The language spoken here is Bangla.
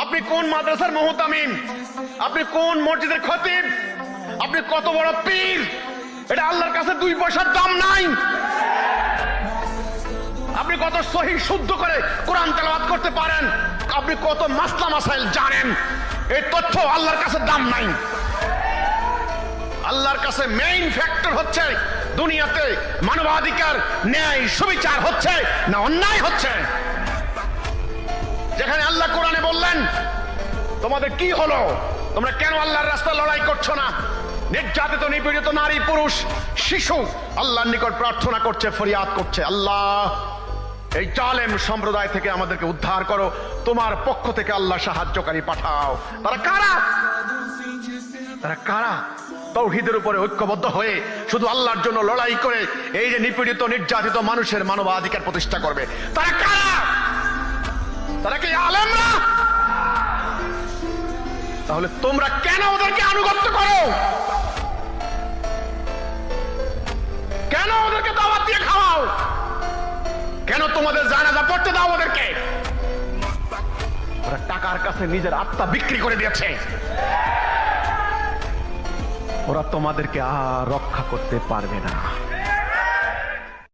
আপনি কোন মাদ্রাসার মুহতামিম, আপনি কোন মসজিদের খতিব, আপনি কত বড় পীর, এটা আল্লাহর কাছে 2 পয়সার দাম নাই। আপনি কত সহিহ শুদ্ধ করে কোরআন তেলাওয়াত করতে পারেন, আপনি কত মাসলা মাসাইল জানেন, এই তথ্য আল্লাহর কাছে দাম নাই। আল্লাহর কাছে মেইন ফ্যাক্টর হচ্ছে দুনিয়াতে মানবাধিকার, ন্যায়, সুবিচার হচ্ছে না অন্যায় হচ্ছে। যেখানে আল্লাহ কোরআনে বললেন তোমাদের কি হলো, তোমরা কেন আল্লাহর রাস্তায় লড়াই করছো না, নির্যাতিত নিপীড়িত নারী পুরুষ শিশু আল্লাহর নিকট প্রার্থনা করছে, ফরিয়াদ করছে, আল্লাহ এই জালেম সম্প্রদায় থেকে আমাদেরকে উদ্ধার করো, তোমার পক্ষ থেকে আল্লাহ সাহায্যকারী পাঠাও। তারা কারা? তারা কারা? তাওহীদের উপরে ঐক্যবদ্ধ হয়ে শুধু আল্লাহর জন্য লড়াই করে এই যে নিপীড়িত নির্যাতিত মানুষের মানবাধিকার প্রতিষ্ঠা করবে, তারা কারা? তারা কি আলেমরা? তাহলে তোমরা কেন ওদেরকে আনুগত্য করো? কেন ওদেরকে দাওয়াত দিয়ে খাওয়াও? কেন তোমাদের জানাজা পড়তে দাও ওদেরকে? ওরা টাকার কাছে নিজের আত্মা বিক্রি করে দিয়েছে। ওরা তোমাদেরকে আর রক্ষা করতে পারবে না।